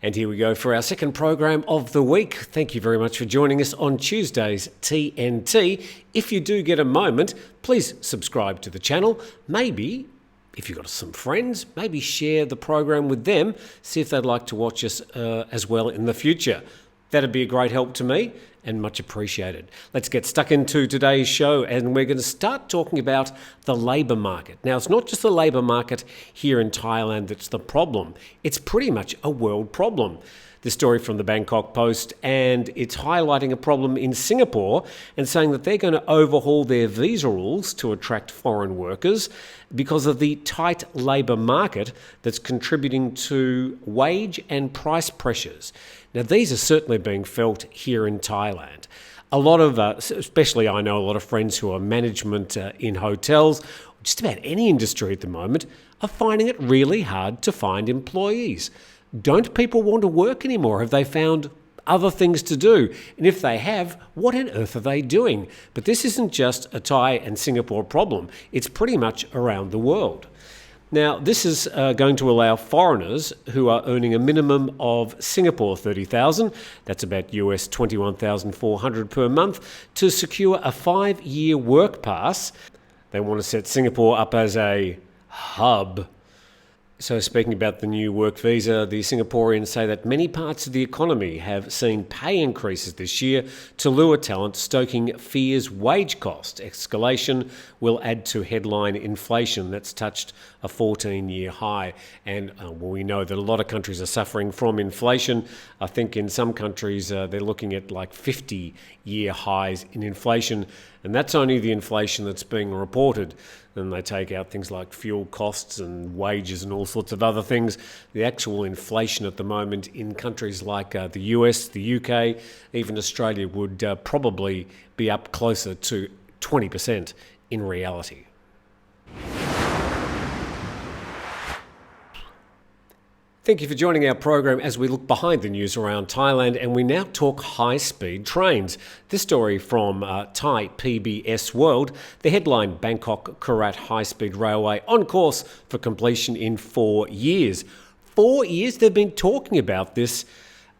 And here we go for our second program of the week. Thank you very much for joining us on Tuesday's TNT. If you do get a moment, please subscribe to the channel. Maybe, if you've got some friends, maybe share the program with them. See if they'd like to watch us as well in the future. That'd be a great help to me and much appreciated. Let's get stuck into today's show, and we're going to start talking about the labour market. Now, it's not just the labour market here in Thailand that's the problem. It's pretty much a world problem. This story from the Bangkok Post, and it's highlighting a problem in Singapore and saying that they're going to overhaul their visa rules to attract foreign workers because of the tight labour market that's contributing to wage and price pressures. Now, these are certainly being felt here in Thailand. A lot of, especially I know a lot of friends who are management in hotels, just about any industry at the moment, are finding it really hard to find employees. Don't people want to work anymore? Have they found other things to do? And if they have, what on earth are they doing? But this isn't just a Thai and Singapore problem. It's pretty much around the world. Now, this is going to allow foreigners who are earning a minimum of Singapore 30,000, that's about US 21,400 per month, to secure a 5-year work pass. They want to set Singapore up as a hub. So speaking about the new work visa, the Singaporeans say that many parts of the economy have seen pay increases this year to lure talent, stoking fears wage cost escalation will add to headline inflation that's touched a 14-year high. And we know that a lot of countries are suffering from inflation. I think in some countries they're looking at like 50-year highs in inflation, and that's only the inflation that's being reported. Then they take out things like fuel costs and wages and all sorts of other things. The actual inflation at the moment in countries like the US, the UK, even Australia would probably be up closer to 20% in reality. Thank you for joining our program as we look behind the news around Thailand, and we now talk high-speed trains. This story from Thai PBS World, the headline, Bangkok Korat High-Speed Railway on course for completion in 4 years. 4 years? They've been talking about this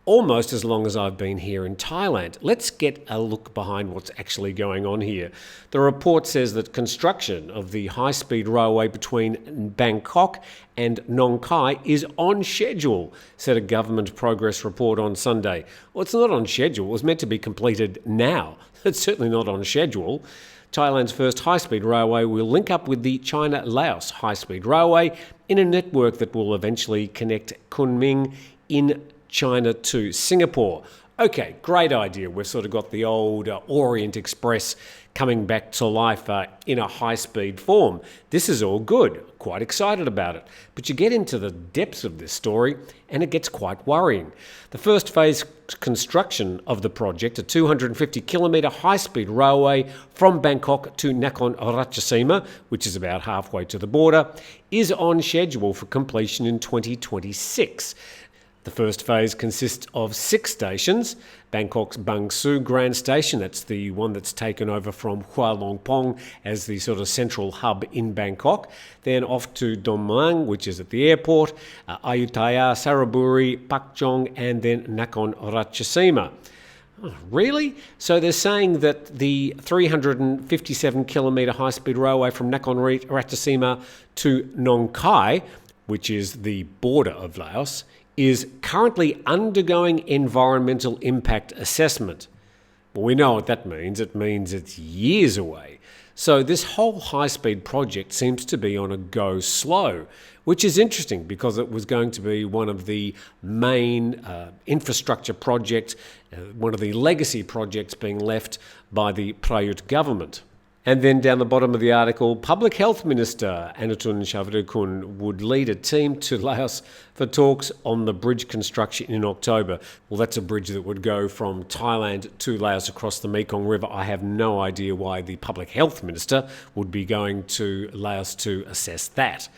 almost as long as I've been here in Thailand. Let's get a look behind what's actually going on here. The report says that construction of the high-speed railway between Bangkok and Nong Khai is on schedule, said a government progress report on Sunday. Well, it's not on schedule. It was meant to be completed now. It's certainly not on schedule. Thailand's first high-speed railway will link up with the China-Laos high-speed railway in a network that will eventually connect Kunming in China to Singapore. Okay, great idea. We've sort of got the old Orient Express coming back to life in a high-speed form. This is all good. Quite excited about it. But you get into the depths of this story and it gets quite worrying. The first phase construction of the project, a 250-kilometre high-speed railway from Bangkok to Nakhon Ratchasima, which is about halfway to the border, is on schedule for completion in 2026. The first phase consists of 6 stations. Bangkok's Bang Su Grand Station, that's the one that's taken over from Hua Long Pong as the sort of central hub in Bangkok. Then off to Don Muang, which is at the airport, Ayutthaya, Saraburi, Pak Chong, and then Nakhon Ratchasima. Oh, really? So they're saying that the 357-kilometre high-speed railway from Nakhon Ratchasima to Nong Khai, which is the border of Laos, is currently undergoing environmental impact assessment. Well, we know what that means. It means it's years away. So this whole high-speed project seems to be on a go slow, which is interesting because it was going to be one of the main infrastructure projects, one of the legacy projects being left by the Prayut government. And then down the bottom of the article, Public Health Minister Anutun Shavadakun would lead a team to Laos for talks on the bridge construction in October. Well, that's a bridge that would go from Thailand to Laos across the Mekong River. I have no idea why the Public Health Minister would be going to Laos to assess that.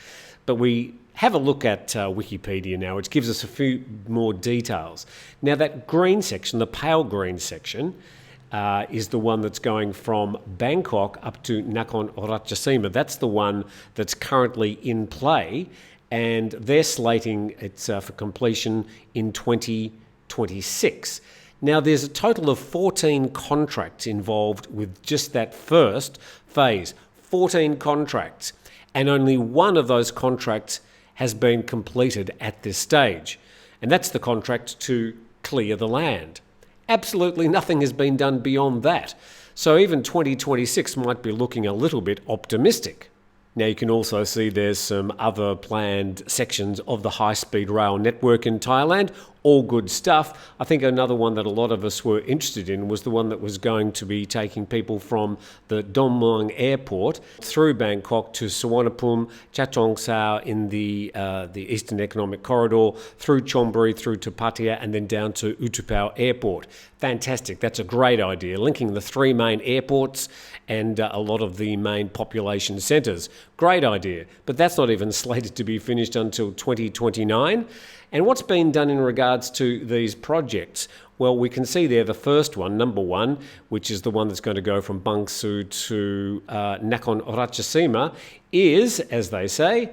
But we have a look at Wikipedia now, which gives us a few more details. Now, that green section, the pale green section, is the one that's going from Bangkok up to Nakhon Ratchasima. That's the one that's currently in play. and they're slating it for completion in 2026. Now, there's a total of 14 contracts involved with just that first phase. 14 contracts, and only one of those contracts has been completed at this stage, and that's the contract to clear the land. Absolutely nothing has been done beyond that. So even 2026 might be looking a little bit optimistic. Now you can also see there's some other planned sections of the high-speed rail network in Thailand. All good stuff. I think another one that a lot of us were interested in was the one that was going to be taking people from the Don Mueang airport through Bangkok to Suvarnabhumi, Chachoengsao in the Eastern Economic Corridor, through Chonburi, through to Pattaya, and then down to Utapao Airport. Fantastic. That's a great idea, linking the three main airports and a lot of the main population centres. Great idea. But that's not even slated to be finished until 2029. And what's been done in regards to these projects? Well, we can see there the first one, number one, which is the one that's going to go from Bangsu to Nakhon Ratchasima, is, as they say,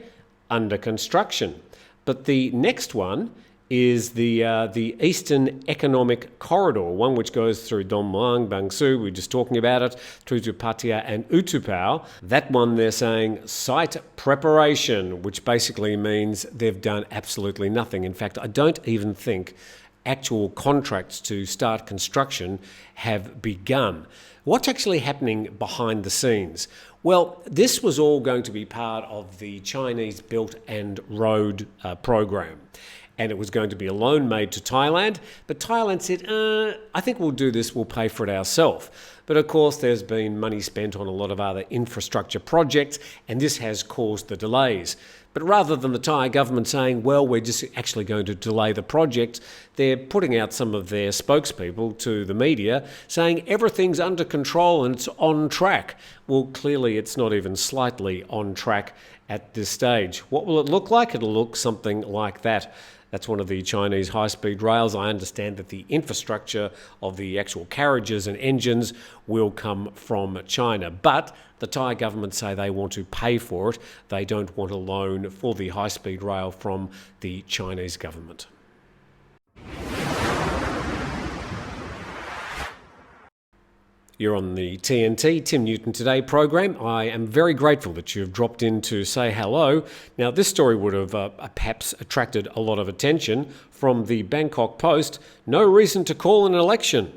under construction. But the next one is the Eastern Economic Corridor, one which goes through Don Mueang, Bangsu, we were just talking about it, through to Pattaya and Utapao. That one they're saying site preparation, which basically means they've done absolutely nothing. In fact, I don't even think actual contracts to start construction have begun. What's actually happening behind the scenes? Well, this was all going to be part of the Chinese Belt and Road program. And it was going to be a loan made to Thailand. But Thailand said, I think we'll do this, we'll pay for it ourselves. But of course, there's been money spent on a lot of other infrastructure projects, and this has caused the delays. But rather than the Thai government saying, well, we're just actually going to delay the project, they're putting out some of their spokespeople to the media saying everything's under control and it's on track. Well, clearly it's not even slightly on track at this stage. What will it look like? It'll look something like that. That's one of the Chinese high-speed rails. I understand that the infrastructure of the actual carriages and engines will come from China. But the Thai government say they want to pay for it. They don't want a loan for the high-speed rail from the Chinese government. You're on the TNT Tim Newton Today program. I am very grateful that you've dropped in to say hello. Now, this story would have perhaps attracted a lot of attention from the Bangkok Post. No reason to call an election.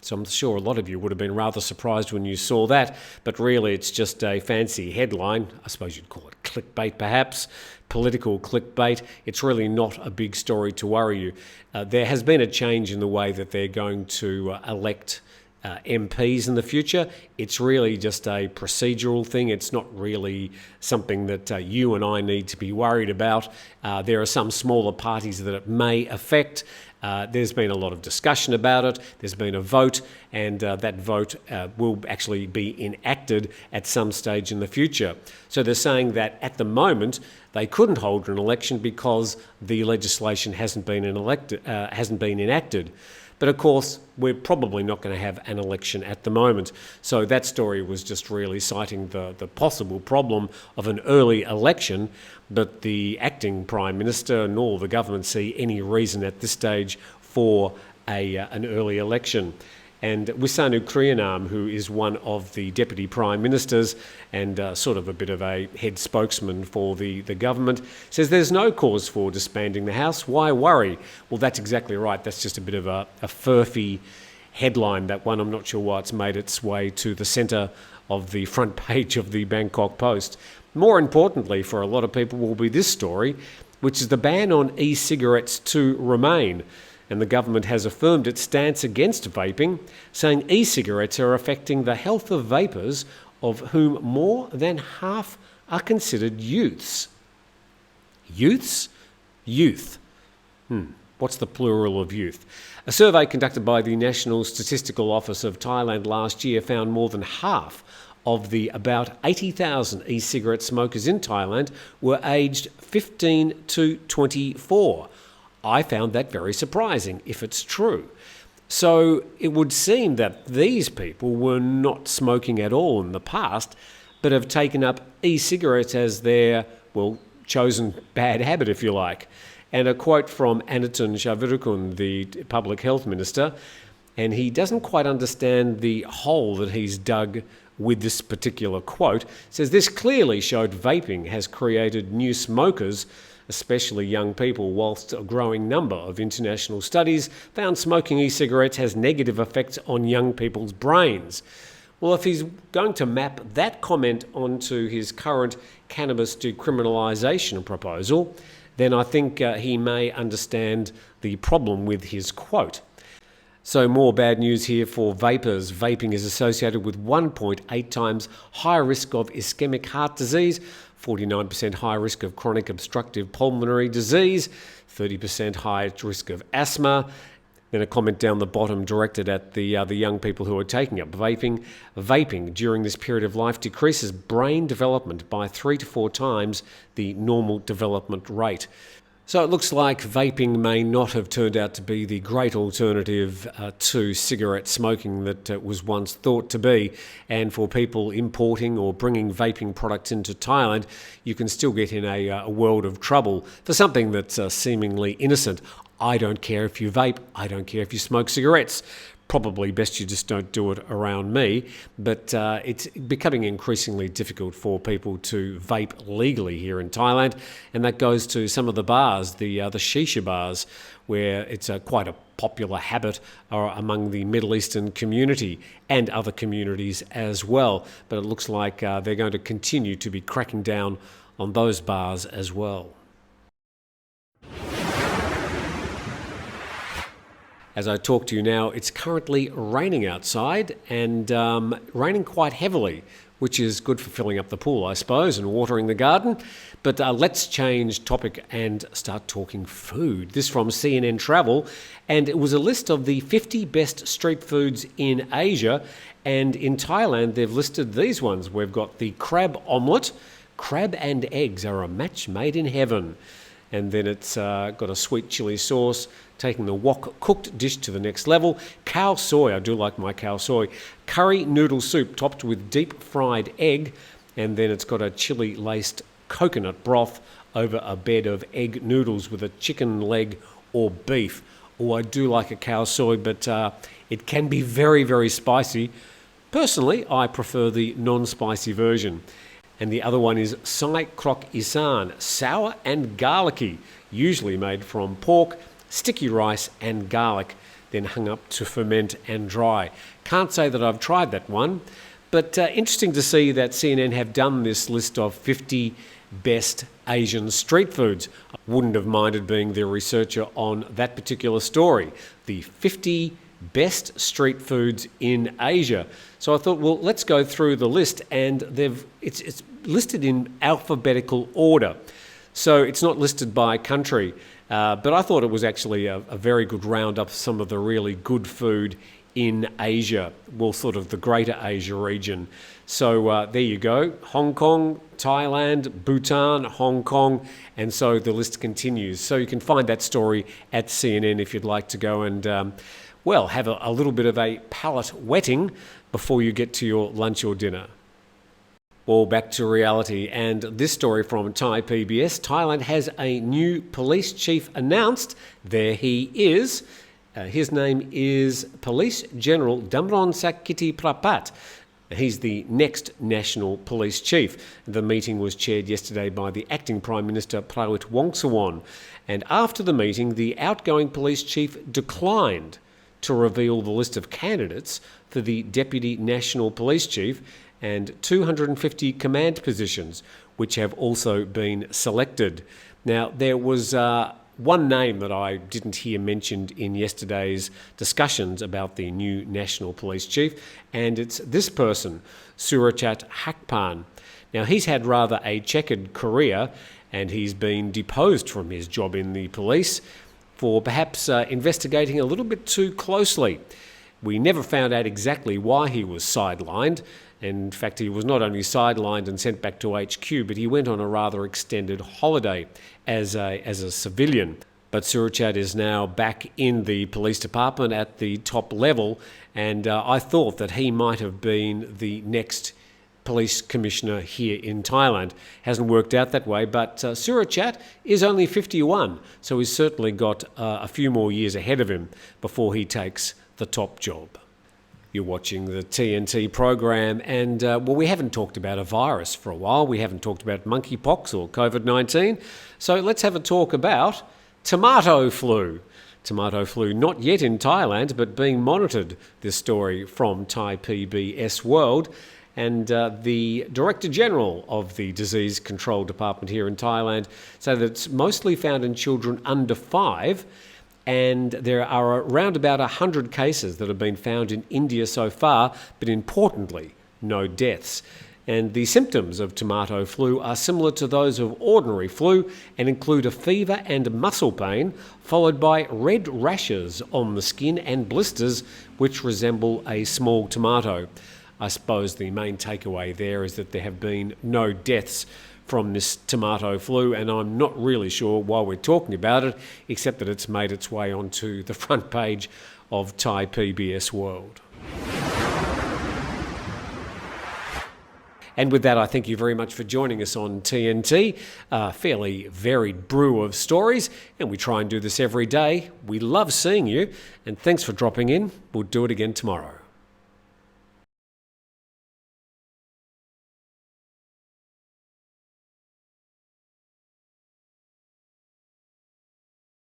So I'm sure a lot of you would have been rather surprised when you saw that, but really it's just a fancy headline. I suppose you'd call it clickbait perhaps, political clickbait. It's really not a big story to worry you. There has been a change in the way that they're going to elect MPs in the future. It's really just a procedural thing. It's not really something that you and I need to be worried about. There are some smaller parties that it may affect. There's been a lot of discussion about it. There's been a vote, and that vote will actually be enacted at some stage in the future. So they're saying that at the moment they couldn't hold an election because the legislation hasn't been enacted. But of course, we're probably not going to have an election at the moment. So that story was just really citing the possible problem of an early election, but the acting Prime Minister nor the government see any reason at this stage for an early election. And Wisanu Kriyanam, who is one of the Deputy Prime Ministers and sort of a bit of a head spokesman for the government, says there's no cause for disbanding the House. Why worry? Well, that's exactly right. That's just a bit of a furphy headline, that one. I'm not sure why it's made its way to the centre of the front page of the Bangkok Post. More importantly for a lot of people will be this story, which is the ban on e-cigarettes to remain. And the government has affirmed its stance against vaping, saying e-cigarettes are affecting the health of vapers, of whom more than half are considered youths. Youths? Youth. What's the plural of youth? A survey conducted by the National Statistical Office of Thailand last year found more than half of the about 80,000 e-cigarette smokers in Thailand were aged 15 to 24. I found that very surprising, if it's true. So it would seem that these people were not smoking at all in the past, but have taken up e-cigarettes as their, chosen bad habit, if you like. And a quote from Anatun Shavirukun, the public health minister, and he doesn't quite understand the hole that he's dug with this particular quote. Says this clearly showed vaping has created new smokers, especially young people, whilst a growing number of international studies found smoking e-cigarettes has negative effects on young people's brains. Well, if he's going to map that comment onto his current cannabis decriminalisation proposal, then I think he may understand the problem with his quote. So more bad news here for vapers. Vaping is associated with 1.8 times higher risk of ischemic heart disease, 49% higher risk of chronic obstructive pulmonary disease, 30% higher risk of asthma. Then a comment down the bottom directed at the young people who are taking up vaping. Vaping during this period of life decreases brain development by 3 to 4 times the normal development rate. So it looks like vaping may not have turned out to be the great alternative to cigarette smoking that it was once thought to be. And for people importing or bringing vaping products into Thailand, you can still get in a world of trouble for something that's seemingly innocent. I don't care if you vape, I don't care if you smoke cigarettes. Probably best you just don't do it around me, but it's becoming increasingly difficult for people to vape legally here in Thailand, and that goes to some of the bars, the shisha bars, where it's quite a popular habit among the Middle Eastern community and other communities as well. But it looks like they're going to continue to be cracking down on those bars as well. As I talk to you now, it's currently raining outside and raining quite heavily, which is good for filling up the pool, I suppose, and watering the garden. But let's change topic and start talking food. This from CNN Travel, and it was a list of the 50 best street foods in Asia. And in Thailand, they've listed these ones. We've got the crab omelette. Crab and eggs are a match made in heaven. And then it's got a sweet chili sauce, taking the wok cooked dish to the next level. Khao soy, I do like my khao soy. Curry noodle soup topped with deep fried egg. And then it's got a chili-laced coconut broth over a bed of egg noodles with a chicken leg or beef. Oh, I do like a khao soy, but it can be very, very spicy. Personally, I prefer the non-spicy version. And the other one is Sai Krok Isan, sour and garlicky, usually made from pork, sticky rice and garlic, then hung up to ferment and dry. Can't say that I've tried that one, but interesting to see that CNN have done this list of 50 best Asian street foods. I wouldn't have minded being the researcher on that particular story, the 50 best street foods in Asia. So I thought, well, let's go through the list, and it's listed in alphabetical order. So it's not listed by country, but I thought it was actually a very good roundup of some of the really good food in Asia, well, sort of the greater Asia region. So there you go, Hong Kong, Thailand, Bhutan, Hong Kong, and so the list continues. So you can find that story at CNN if you'd like to go and have a little bit of a palate wetting before you get to your lunch or dinner. Well, back to reality, and this story from Thai PBS. Thailand has a new police chief announced. There he is. His name is Police General Damron Sakiti Prapat. He's the next national police chief. The meeting was chaired yesterday by the acting Prime Minister Prawit Wongsuwon. And after the meeting, the outgoing police chief declined to reveal the list of candidates for the Deputy National Police Chief and 250 command positions, which have also been selected. Now, there was one name that I didn't hear mentioned in yesterday's discussions about the new National Police Chief, and it's this person, Surachat Hakpan. Now, he's had rather a checkered career, and he's been deposed from his job in the police for perhaps investigating a little bit too closely. We never found out exactly why he was sidelined. In fact, he was not only sidelined and sent back to HQ, but he went on a rather extended holiday as a civilian. But Surachat is now back in the police department at the top level, and I thought that he might have been the next police commissioner here in Thailand. Hasn't worked out that way, but Surachat is only 51, so he's certainly got a few more years ahead of him before he takes the top job. You're watching the TNT program, and we haven't talked about a virus for a while. We haven't talked about monkeypox or COVID-19, so let's have a talk about tomato flu. Tomato flu not yet in Thailand, but being monitored. This story from Thai PBS World. And the Director General of the Disease Control Department here in Thailand say that it's mostly found in children under 5, and there are around about 100 cases that have been found in India so far, but importantly, no deaths. And the symptoms of tomato flu are similar to those of ordinary flu and include a fever and muscle pain, followed by red rashes on the skin and blisters which resemble a small tomato. I suppose the main takeaway there is that there have been no deaths from this tomato flu, and I'm not really sure why we're talking about it, except that it's made its way onto the front page of Thai PBS World. And with that, I thank you very much for joining us on TNT. A fairly varied brew of stories, and we try and do this every day. We love seeing you, and thanks for dropping in. We'll do it again tomorrow.